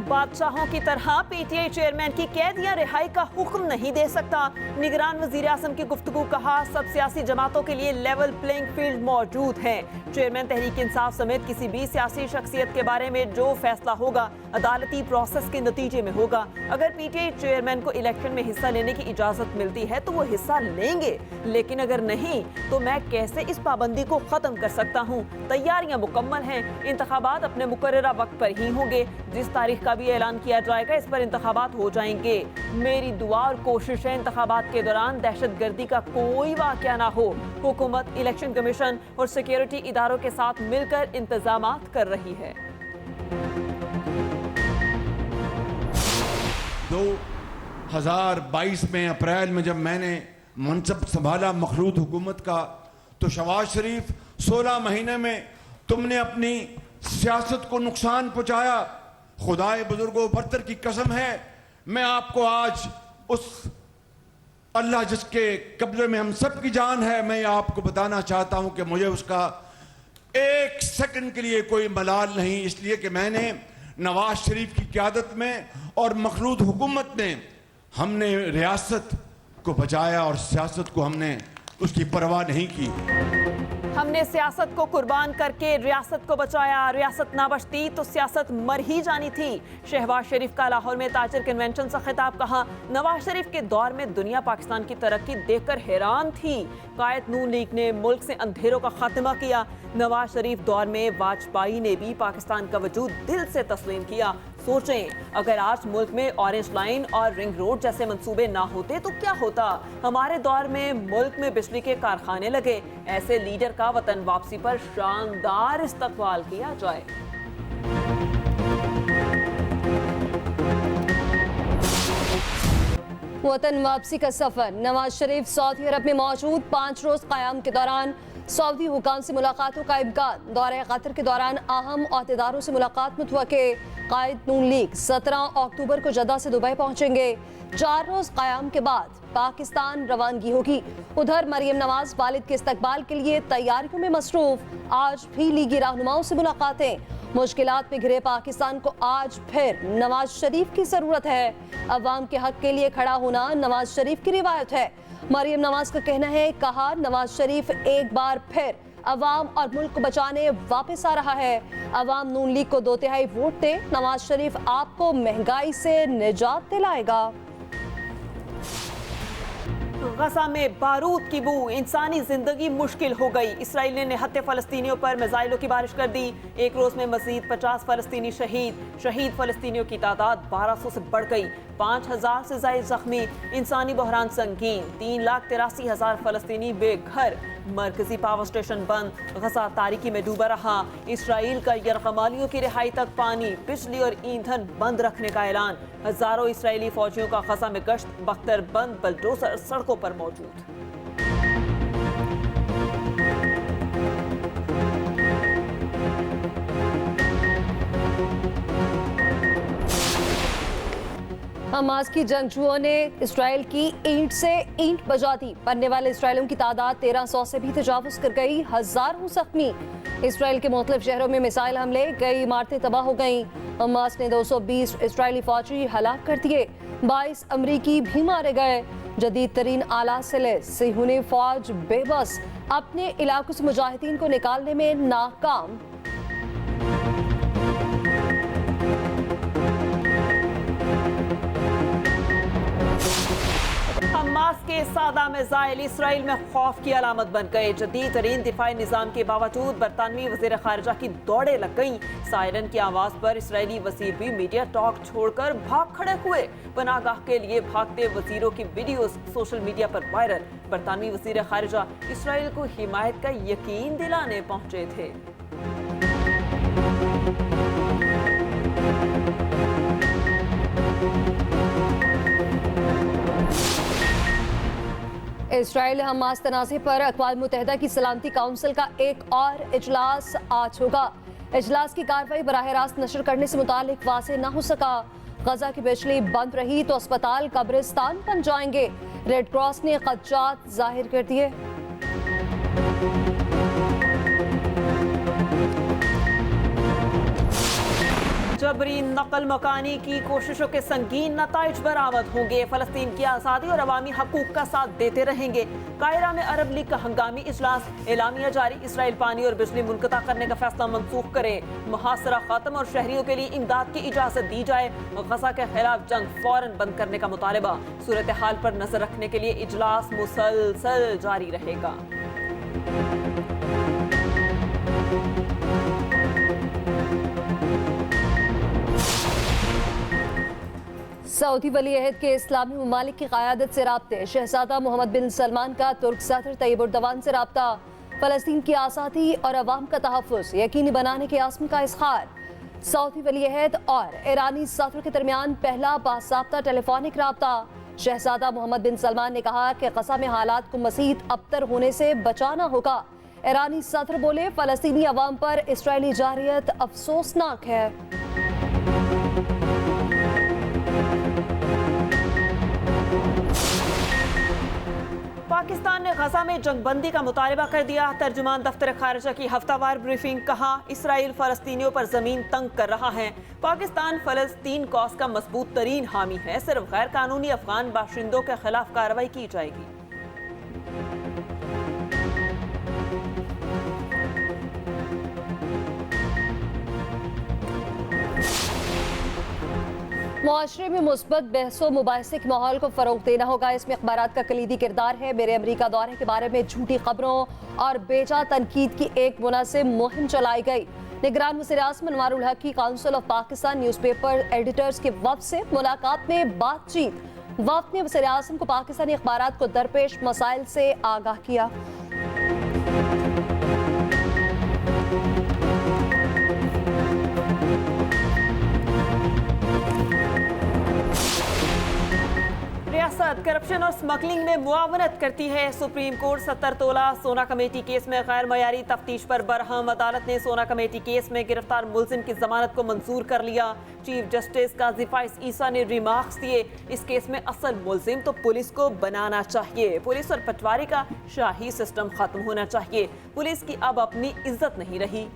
बादशाहों की तरह पीटीआई चेयरमैन की कैदियां रिहाई का हुक्म नहीं दे सकता। निगरान वजीर आजम की गुफ्तगू, कहा सब सियासी जमातों के लिए लेवल प्लेइंग फील्ड मौजूद है। चेयरमैन तहरीक इंसाफ समेत किसी भी सियासी शख्सियत के बारे में जो फैसला होगा अदालती प्रोसेस के नतीजे में होगा। अगर पीटीआई चेयरमैन को इलेक्शन में हिस्सा लेने की इजाजत मिलती है तो वो हिस्सा लेंगे, लेकिन अगर नहीं तो मैं कैसे इस पाबंदी को खत्म कर सकता हूँ। तैयारियां मुकम्मल हैं, इंतखाबात अपने मुकर्ररा वक्त पर ही होंगे। जिस तारीख का भी ऐलान किया जाएगा इस पर इंतखाबात हो जाएंगे। मेरी दुआ और कोशिश है इंतखाबात के दौरान दहशतगर्दी का कोई वाकया ना हो। हुकूमत इलेक्शन कमीशन और सिक्योरिटी इदारों के साथ मिलकर इंतजामात कर रही है। 2022 में अप्रैल में जब मैंने मनसब संभाला मखलूत हुकूमत का, तो शहबाज शरीफ 16 महीने में तुमने अपनी सियासत को नुकसान पहुंचाया। खुदाए बुजुर्गों बरतर की कसम है, मैं आपको आज उस अल्लाह जिसके कब्जे में हम सब की जान है, मैं आपको बताना चाहता हूं कि मुझे उसका एक सेकंड के लिए कोई मलाल नहीं, इसलिए कि मैंने नवाज शरीफ की क़यादत में और मखलूत हुकूमत में हमने रियासत को बचाया और सियासत को हमने उसकी परवाह नहीं की। हमने सियासत को कुर्बान करके रियासत को बचाया। रियासत ना बचती तो सियासत मर ही जानी थी। शहबाज शरीफ का लाहौर में ताजर कन्वेंशन से खिताब, कहा नवाज शरीफ के दौर में दुनिया पाकिस्तान की तरक्की देखकर हैरान थी। कायद नून लीग ने मुल्क से अंधेरों का खात्मा किया। नवाज शरीफ दौर में वाजपेयी ने भी पाकिस्तान का वजूद दिल से तस्लीम किया। सोचें, अगर आज मुल्क में ऑरेंज लाइन और रिंग रोड जैसे मंसूबे ना होते तो क्या होता। हमारे दौर में मुल्क में बिजली के कारखाने लगे। ऐसे लीडर का वतन वापसी पर शानदार इस्तकबाल किया जाए। वतन वापसी का सफर। नवाज शरीफ सऊदी अरब में मौजूद 5 रोज क़याम के दौरान सऊदी हुकाम से मुलाकातों का इम्कान। दौरे कतर के दौरान अहम अहदेदारों से मुलाकात मुतवक्के। कायद नून लीग 17 अक्टूबर को जद्दा से दुबई पहुंचेंगे। 4 रोज क़याम के बाद पाकिस्तान रवानगी होगी। उधर मरियम नवाज वालिद के इस्तकबाल के लिए तैयारियों में मसरूफ। आज भी लीगी रहनुमाओं से मुलाकातें। मुश्किलात में घिरे पाकिस्तान को आज फिर नवाज शरीफ की जरूरत है। अवाम के हक के लिए खड़ा होना नवाज शरीफ की रिवायत है। मरियम नवाज का कहना है, कहा नवाज शरीफ एक बार फिर अवाम और मुल्क को बचाने वापस आ रहा है। अवाम नून लीग को 2/3 वोट दे, नवाज शरीफ आपको महंगाई से निजात दिलाएगा। गजा में बारूद की बू, इंसानी जिंदगी मुश्किल हो गई। इसराइल ने निहत्ते फलस्तीनियों पर मिसाइलों की बारिश कर दी। एक रोज में मजीद 50 फलस्तीनी शहीद फलस्तीनियों की तादाद 1200 से बढ़ गई। 5000 से ज्यादा जख्मी। इंसानी बहरान संगीन। 3,83,000 फलस्तीनी बेघर। मरकजी पावर स्टेशन बंद। गजा तारीकी में डूबा रहा। इसराइल का यरगमालियों की रिहाई तक पानी, बिजली और ईंधन बंद रखने का ऐलान। हजारों इसराइली फौजियों का गजा में गश्त, बख्तर बंद, बलडोजर सड़कों पर मौजूद। हमास की जंगजुओं ने इसराइल की ईंट से ईंट बजा दी। मरने वाले इसराइलियों की तादाद 1300 से भी तजावुज कर गई। हजारों जख्मी। इसराइल के मुख्तलिफ शहरों में मिसाइल हमले, कई इमारतें तबाह हो गईं। हमास ने 220 इसराइली फौजी हलाक कर दिए। 22 अमरीकी भी मारे गए। जदीद तरीन आला से सिहूनी फौज बेबस, अपने इलाकों से मुजाहिदीन को निकालने में नाकाम। हमास के सादा मिसाइल इसराइल में खौफ की अलामत बन गए। जदीद तरीन दिफाई निजाम के बावजूद बरतानवी वजीर खारजा की दौड़े लग गईं। सायरन की आवाज पर इसराइली वजीर भी मीडिया टॉक छोड़कर भाग खड़े हुए। पनागाह के लिए भागते वजीरों की वीडियोस सोशल मीडिया पर वायरल। बरतानवी वजीर खारजा इसराइल को हिमायत का यकीन दिलाने पहुंचे थे। इसराइल हमास तनाज़े पर अक़वाम मुत्तहिदा की सलामती काउंसिल का एक और इजलास आज होगा। इजलास की कार्रवाई बराह रास्त नशर करने से मुतालिक वाज़ेह न हो सका। गजा की बिजली बंद रही तो अस्पताल कब्रिस्तान बन जाएंगे। रेड क्रॉस ने खदशात जाहिर कर दिए। जबरी नकल मकानी की कोशिशों के संगीन नताइज बरामद होंगे। फलस्तीन की आज़ादी और अवामी हकूक का साथ देते रहेंगे। काहिरा में अरब लीग का हंगामी इजलास, एलामिया जारी, इसराइल पानी और बिजली मुनक़ता करने का फैसला मंसूख करे। मुहासरा खत्म और शहरियों के लिए इमदाद की इजाजत दी जाए। गजा के खिलाफ जंग फौरन बंद करने का मुतालबा। सूरत हाल पर नजर रखने के लिए इजलास मुसलसल जारी रहेगा। सऊदी वली अहद के इस्लामी ममालिक की क़यादत से राब्ते। शहजादा मोहम्मद बिन सलमान का तुर्क सदर तैयब उर्दवान से राब्ता। फ़लस्तीन की आज़ादी और अवाम का तहफ़्फ़ुज़ यकीनी बनाने के आज़म का इज़हार। सऊदी वली अहद और ईरानी सदर के दरमियान पहला बाज़ाब्ता टेलीफोनिक राब्ता। शहजादा मोहम्मद बिन सलमान ने कहा कि ग़ज़ा में हालात को मज़ीद अबतर होने से बचाना होगा। ईरानी सदर बोले, फ़लस्तीनी अवाम पर इस्राएली जारियत अफसोसनाक है। पाकिस्तान ने गजा में जंगबंदी का मुतालबा कर दिया। तर्जुमान दफ्तर खारिजा की हफ्तावार ब्रीफिंग, कहा इसराइल फलस्तीनियों पर जमीन तंग कर रहा है। पाकिस्तान फलस्तीन कॉज का मजबूत तरीन हामी है। सिर्फ गैर कानूनी अफगान बाशिंदों के खिलाफ कार्रवाई की जाएगी। मुआशरे में मुस्बत बहसो मुबाहिसे के माहौल को फ़रोग़ देना होगा। इसमें अखबारात का कलीदी किरदार है। मेरे अमरीका दौरे के बारे में झूठी खबरों और बेजा तनकीद की एक मुनासिब मुहिम चलाई गई। निगरान वज़ीर-ए-आज़म अनवारुल हक की council of Pakistan newspaper editors के वफ़द से मुलाकात में बातचीत। वफ़द ने वज़ीर-ए-आज़म को पाकिस्तानी अखबारात को दरपेश मसाइल से आगाह किया। रियासत करप्शन और स्मगलिंग में मुआवनत करती है। सुप्रीम कोर्ट 70 तोला सोना कमेटी केस में गैर मयारी तफ्तीश पर बरहम। अदालत ने सोना कमेटी केस में गिरफ्तार मुलजिम की जमानत को मंजूर कर लिया। चीफ जस्टिस काजी फाइज ईसा ने रिमार्क्स दिए, इस केस में असल मुलजिम तो पुलिस को बनाना चाहिए। पुलिस और पटवारी का शाही सिस्टम खत्म होना चाहिए। पुलिस की अब अपनी इज्जत नहीं रही।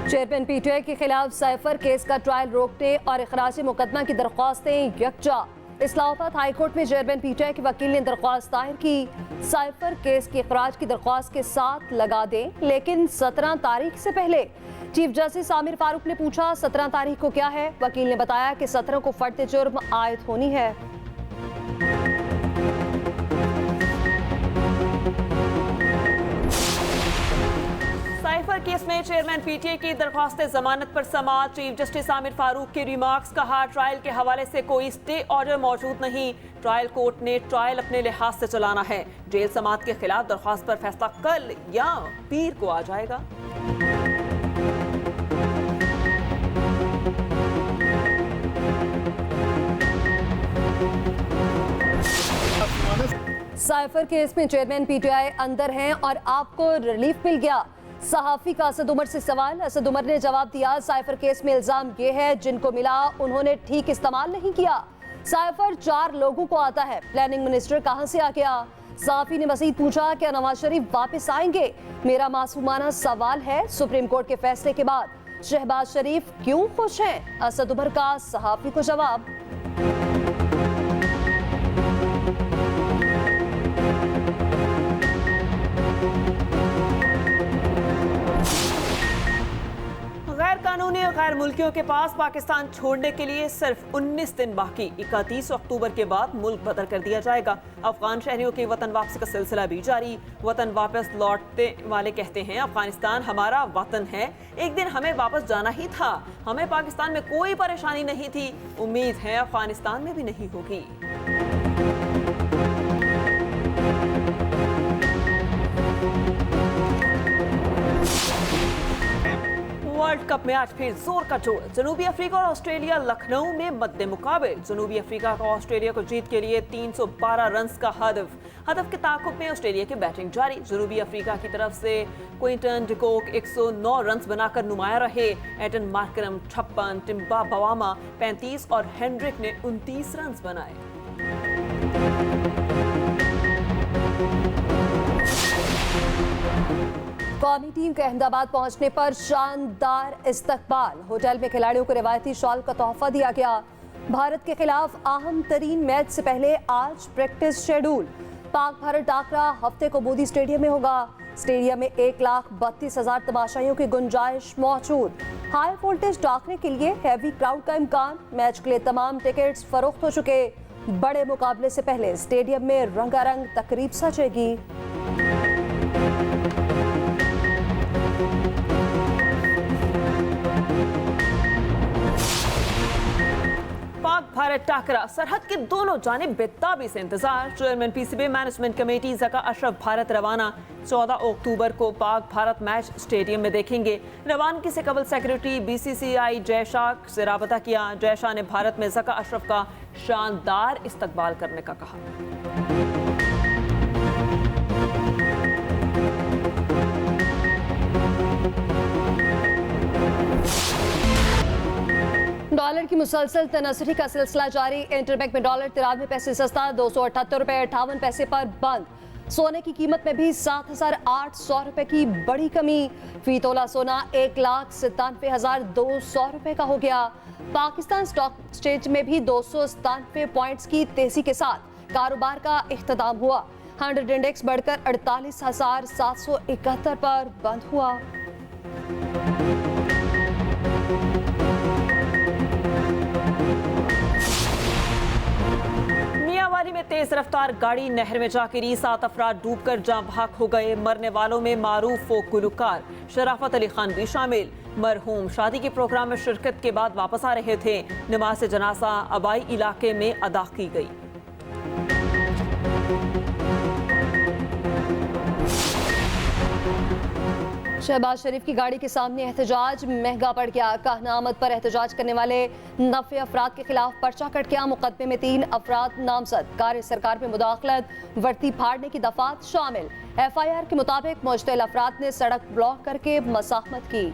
चेयरमैन पीटीआई के खिलाफ साइफर केस का ट्रायल रोकने और इखराज मुकदमा की दरख्वास्तें यकजा। इस्लामाबाद हाईकोर्ट में चेयरमैन पीटीआई के वकील ने दरख्वास्त दायर की, साइफर केस के इखराज की दरख्वास्त के साथ लगा दें, लेकिन 17 तारीख से पहले। चीफ जस्टिस आमिर फारूक ने पूछा 17 तारीख को क्या है। वकील ने बताया कि 17 को फर्द जुर्म आयद होनी है। साइफर केस में चेयरमैन पीटीआई की दरख्वास्त जमानत पर समाअत। चीफ जस्टिस आमिर फारूक के रिमार्क्स, कहा ट्रायल के हवाले से कोई स्टे ऑर्डर मौजूद नहीं। ट्रायल कोर्ट ने ट्रायल अपने लिहाज से चलाना है। जेल समाअत के खिलाफ दरख्वास्त पर फैसला कल या पीर को आ जाएगा। साइफर केस में चेयरमैन पीटीआई अंदर हैं और आपको रिलीफ मिल गया। सहाफी का असद उमर से सवाल। असद उमर ने जवाब दिया, साइफर केस में इल्जाम ये है जिनको मिला उन्होंने ठीक इस्तेमाल नहीं किया। साइफर 4 लोगों को आता है, प्लानिंग मिनिस्टर कहां से आ गया। सहाफी ने मजीद पूछा क्या नवाज शरीफ वापस आएंगे। मेरा मासूमाना सवाल है, सुप्रीम कोर्ट के फैसले के बाद शहबाज शरीफ क्यों खुश हैं। असद उमर का सहाफी को जवाब। गैर कानूनी और गैर मुल्कियों के पास पाकिस्तान छोड़ने के लिए सिर्फ 19 दिन बाकी। 31 अक्टूबर के बाद मुल्क बदल कर दिया जाएगा। अफगान शहरियों की वतन वापसी का सिलसिला भी जारी। वतन वापस लौटने वाले कहते हैं अफगानिस्तान हमारा वतन है, एक दिन हमें वापस जाना ही था। हमें पाकिस्तान में कोई परेशानी नहीं थी, उम्मीद है अफगानिस्तान में भी नहीं होगी। वर्ल्ड कप में आज फिर जोर का जोड़। जनूबी अफ्रीका और ऑस्ट्रेलिया लखनऊ में मद्दे मुकाबिल। जनूबी अफ्रीका का ऑस्ट्रेलिया को जीत के लिए 312 रन का हदफ के ताक़ुब में ऑस्ट्रेलिया की बैटिंग जारी। जनूबी अफ्रीका की तरफ से क्विंटन डिकॉक 109 रन बनाकर नुमाया रहे। एडन मार्करम 56, टिम्बा बवामा 35 और हेनड्रिक ने 29 रन बनाए। कौमी टीम के अहमदाबाद पहुंचने पर शानदार इस्तकबाल। होटल में खिलाड़ियों को रिवायती शॉल का तोहफा दिया गया। भारत के खिलाफ अहम तरीन मैच से पहले आज प्रैक्टिस शेड्यूल। पाक भारत टाकरा हफ्ते को मोदी स्टेडियम में होगा। स्टेडियम में 1,32,000 तमाशाइयों की गुंजाइश मौजूद। हाई वोल्टेज टाकरे के लिए हैवी क्राउड का इम्कान। मैच के लिए तमाम टिकट्स फरोख्त हो चुके। बड़े मुकाबले से पहले स्टेडियम में रंगारंग तकरीब सजेगी। पाक भारत टाकरा सरहद के दोनों जानिब बेताबी से इंतजार। Chairman PCB management committee Zaka Ashraf Bharat रवाना 14 अक्टूबर को पाक भारत मैच स्टेडियम में देखेंगे। रवानगी से कबल सेक्रेटरी बीसीसीआई जयशाह से राबता किया। जयशाह ने भारत में ज़का अशरफ का शानदार इस्तकबाल करने का कहा। डॉलर की मुसलसल तनासुरी का सिलसिला जारी। इंटरबैंक में डॉलर 93 पैसे सस्ता, 278 रुपए 58 पैसे पर बंद। सोने की कीमत में भी 7,800 रुपए की बड़ी कमी। फी तोला सोना 1,97,200 रुपए का हो गया। पाकिस्तान स्टॉक एक्सचेंज में भी 297 पॉइंट्स की तेजी के साथ कारोबार का इख्तिताम हुआ। 100 इंडेक्स बढ़कर 48,771 पर बंद हुआ। मियांवाली में तेज रफ्तार गाड़ी नहर में जा गिरी। 7 अफराद डूबकर जाँ भाग हो गए। मरने वालों में मारूफ फोक गुलकार शराफत अली खान भी शामिल। मरहूम शादी के प्रोग्राम में शिरकत के बाद वापस आ रहे थे। नमाज जनाजा अबाई इलाके में अदा की गई। शहबाज शरीफ की गाड़ी के सामने एहतजाज महंगा पड़ गया। कहनामत पर एहतजाज करने वाले 90 अफराद के खिलाफ पर्चा कट गया। मुकदमे में 3 अफराद नामजद। कार्य सरकार में मुदाखलत, वर्दी फाड़ने की दफात शामिल। FIR के मुताबिक मुश्तिल अफराद ने सड़क ब्लॉक करके मज़ाहमत की।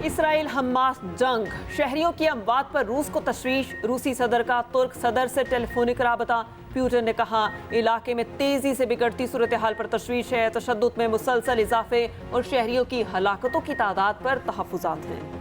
इसराइल हमास जंग, शहरियों की अमवात पर रूस को तशवीश। रूसी सदर का तुर्क सदर से टेलीफोनिक राबता। प्यूटन ने कहा इलाके में तेजी से बिगड़ती सूरत हाल पर तशवीश है। तशद्दुद में मुसलसल इजाफे और शहरियों की हलाकतों की तादाद पर तहफ़्फ़ुज़ात हैं।